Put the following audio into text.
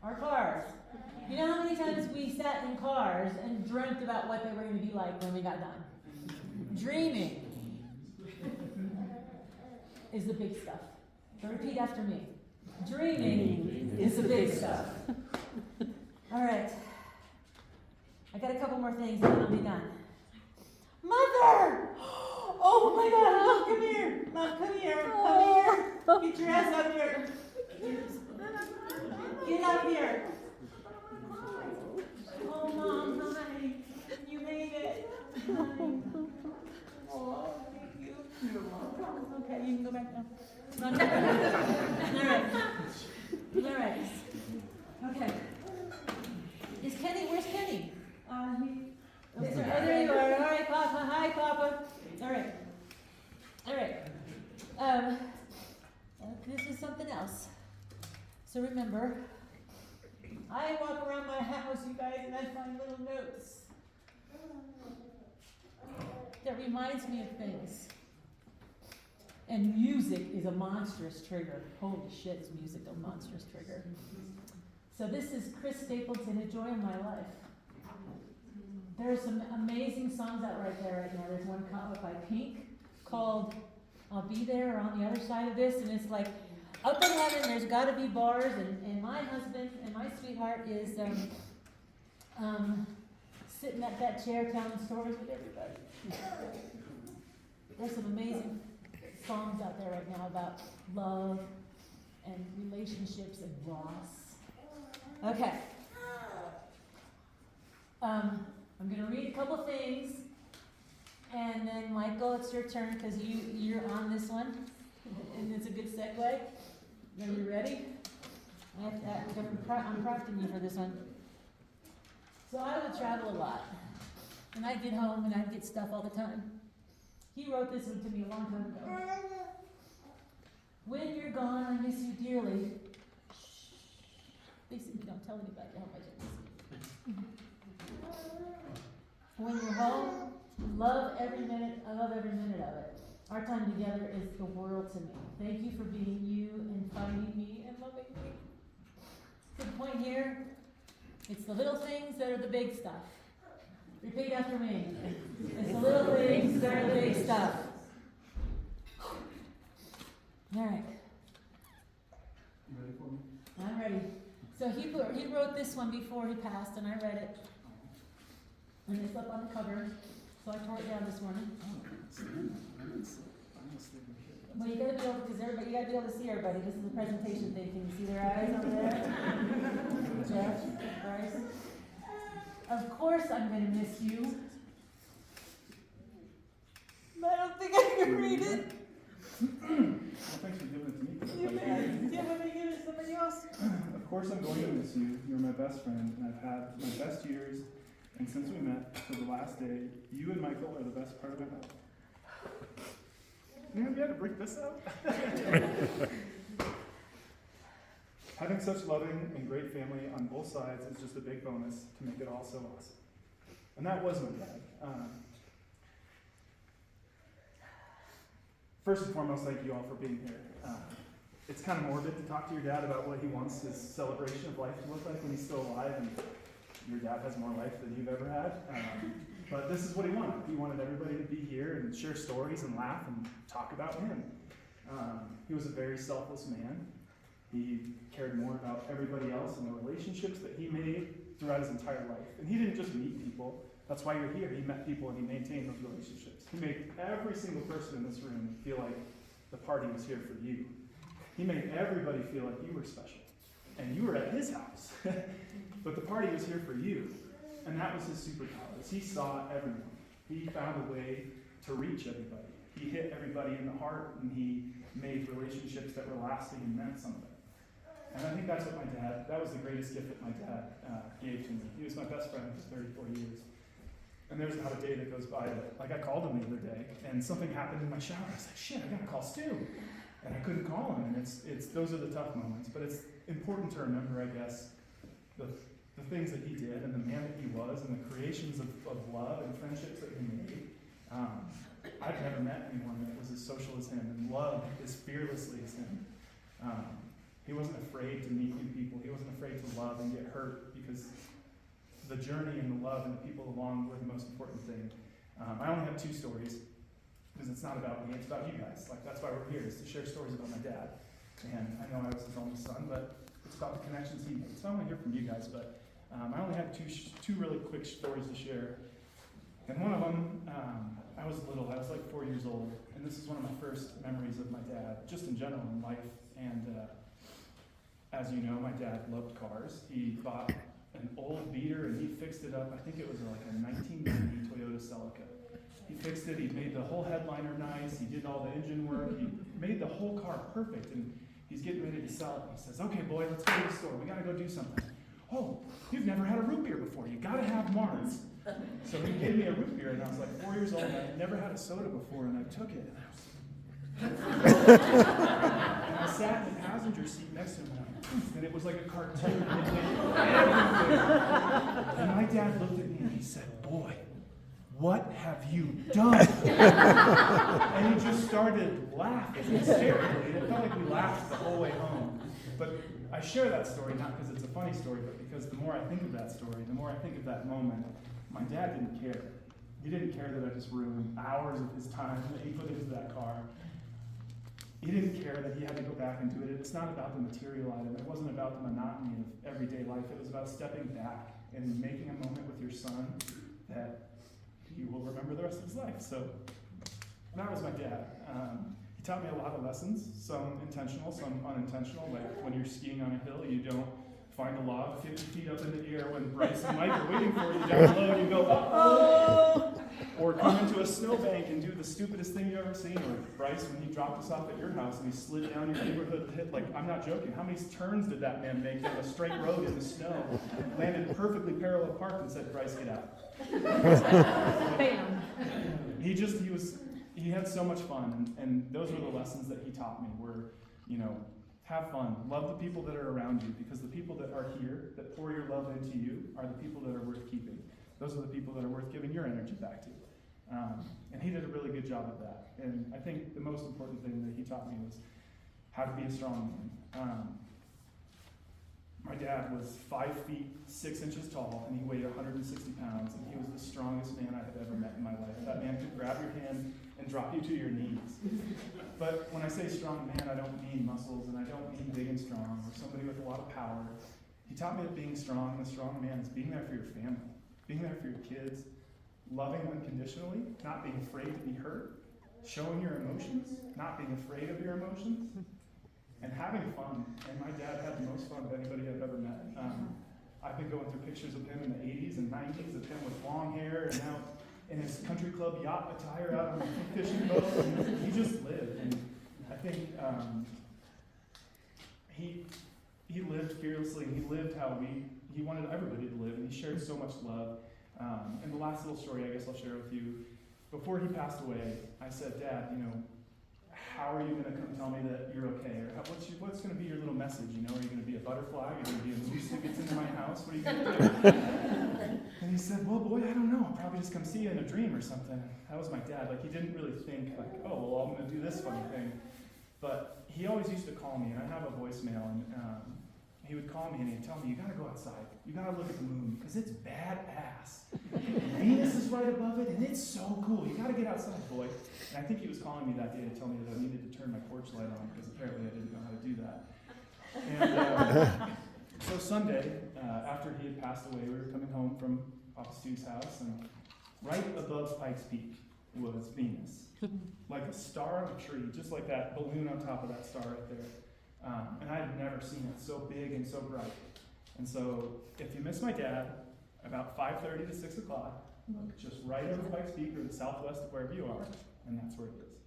Our cars. You know how many times we sat in cars and dreamt about what they were going to be like when we got done? Dreaming is the big stuff. So repeat after me. Dreaming is the big stuff. All right. I got a couple more things and then I'll be done. Mother! Oh my God, Mom, come here. Mom, come here. Come here. Get your ass up here. Get up here. Oh, Mom, hi. You made it. Hi. Oh, thank you. Okay, you can go back now. All right. Okay. Is Kenny, where's Kenny? There you are. All right, Papa. Hi, Papa. All right. This is something else. So remember, I walk around my house, you guys, and I find little notes that reminds me of things. And music is a monstrous trigger. Holy shit, is music a monstrous trigger. So this is Chris Stapleton, A Joy in My Life. There are some amazing songs out right there right now. There's one by Pink called I'll Be There, or On the Other Side of This, and it's like, up in heaven there's got to be bars, and my husband and my sweetheart is sitting at that chair telling stories with everybody. There's some amazing songs out there right now about love and relationships and loss. Okay. I'm going to read a couple things, and then Michael, it's your turn because you're on this one, and it's a good segue. Are you ready? I'm prompting you for this one. So I would travel a lot, and I'd get home and I'd get stuff all the time. He wrote this one to me a long time ago. When you're gone, I miss you dearly. Basically, don't tell anybody. I hope I did this. When you're home, love every minute. I love every minute of it. Our time together is the world to me. Thank you for being you and finding me and loving me. So the point here, it's the little things that are the big stuff. Repeat after me. It's the little things that are the big stuff. All right. You ready for me? I'm ready. So he wrote this one before he passed, and I read it. And it's up on the cover, so I tore it down this morning. Well, you gotta be able, because everybody, you gotta be able to see everybody. This is a presentation thing. Can you see their eyes over there? Jeff, Bryce. Of course I'm gonna miss you. I don't think I can read it. Well, thanks for giving it to me. You man, yeah, let me give it to somebody else. Of course I'm going to miss you. You're my best friend, and I've had my best years. And since we met to the last day, you and Michael are the best part of my life. Man, you had to break this out? Having such loving and great family on both sides is just a big bonus to make it all so awesome. And that was my dad. First and foremost, thank you all for being here. It's kind of morbid to talk to your dad about what he wants his celebration of life to look like when he's still alive, and your dad has more life than you've ever had. But this is what he wanted. He wanted everybody to be here and share stories and laugh and talk about him. He was a very selfless man. He cared more about everybody else and the relationships that he made throughout his entire life. And he didn't just meet people. That's why you're here. He met people and he maintained those relationships. He made every single person in this room feel like the party was here for you. He made everybody feel like you were special. And you were at his house. But the party was here for you. And that was his superpowers. He saw everyone. He found a way to reach everybody. He hit everybody in the heart, and he made relationships that were lasting and meant something. And I think that's what that was the greatest gift that my dad gave to me. He was my best friend for 34 years. And there's not a day that goes by that, like I called him the other day, and something happened in my shower. I was like, shit, I gotta call Stu. And I couldn't call him, and it's those are the tough moments. But it's important to remember, I guess, the things that he did and the man that he was and the creations of love and friendships that he made. I've never met anyone that was as social as him and loved as fearlessly as him. He wasn't afraid to meet new people. He wasn't afraid to love and get hurt, because the journey and the love and the people along were the most important thing. I only have 2 stories, because it's not about me, it's about you guys. Like, that's why we're here, is to share stories about my dad. And I know I was his only son, but it's about the connections he made. So I want to hear from you guys, but I only have two really quick stories to share. And one of them, I was little, I was like 4 years old, and this is one of my first memories of my dad, just in general in life. And as you know, my dad loved cars. He bought an old beater and he fixed it up. I think it was like a 1990 Toyota Celica. He fixed it, he made the whole headliner nice, he did all the engine work, he made the whole car perfect, and he's getting ready to sell it. He says, okay boy, let's go to the store, we gotta go do something. Oh, you've never had a root beer before, you gotta have Mars. So he gave me a root beer, and I was like 4 years old, and I'd never had a soda before, and I took it, and I sat in the passenger seat next to him, and it was like a cartoon. It did everything. And my dad looked at me and he said, boy, what have you done? And he just started laughing hysterically. It felt like we laughed the whole way home. But I share that story not because it's a funny story, but because the more I think of that story, the more I think of that moment, my dad didn't care. He didn't care that I just ruined hours of his time that he put into that car. He didn't care that he had to go back and do it. It's not about the material item. It wasn't about the monotony of everyday life. It was about stepping back and making a moment with your son that he will remember the rest of his life. So that was my dad. He taught me a lot of lessons, some intentional, some unintentional. Like when you're skiing on a hill, you don't find a log 50 feet up in the air when Bryce and Mike are waiting for you down below and you go, uh-oh! Or come into a snowbank and do the stupidest thing you've ever seen. Or Bryce, when he dropped us off at your house and he slid down your neighborhood hit, like, I'm not joking, how many turns did that man make down a straight road in the snow? Landed perfectly parallel parked and said, Bryce, get out. Bam. He had so much fun, and those were the lessons that he taught me were, have fun, love the people that are around you, because the people that are here, that pour your love into you, are the people that are worth keeping. Those are the people that are worth giving your energy back to. And he did a really good job of that. And I think the most important thing that he taught me was how to be a strong man. My dad was 5 feet 6 inches tall, and he weighed 160 pounds, and he was the strongest man I have ever met in my life. That man could grab your hand and drop you to your knees. But when I say strong man, I don't mean muscles, and I don't mean big and strong, or somebody with a lot of power. He taught me that being strong, and a strong man, is being there for your family, being there for your kids, loving unconditionally, not being afraid to be hurt, showing your emotions, not being afraid of your emotions, and having fun. And my dad had the most fun of anybody I've ever met. I've been going through pictures of him in the 80s and 90s of him with long hair and now in his country club yacht attire out on a fishing boat. And he just lived. And I think he lived fearlessly, and he lived how he wanted everybody to live, and he shared so much love. And the last little story I guess I'll share with you, before he passed away, I said, Dad, how are you going to come tell me that you're okay? Or what's going to be your little message? Are you going to be a butterfly? Are you going to be a moose that gets into my house? What are you going to do? And he said, well, boy, I don't know. I'll probably just come see you in a dream or something. That was my dad. He didn't really think, oh, well, I'm going to do this funny thing. But he always used to call me, and I have a voicemail, and he would call me and he'd tell me, you got to go outside. You got to look at the moon, because it's badass. Venus is right above it, and it's so cool. You got to get outside, boy. And I think he was calling me that day to tell me that I needed to turn my porch light on, because apparently I didn't know how to do that. And so Sunday, after he had passed away, we were coming home from Papa Stu's house, and right above Pikes Peak was Venus. Like a star on a tree, just like that balloon on top of that star right there. And I had never seen it so big and so bright. And so, if you miss my dad, about 5:30 to 6 o'clock, look just right over Pikes Peak or the southwest of wherever you are, and that's where it is.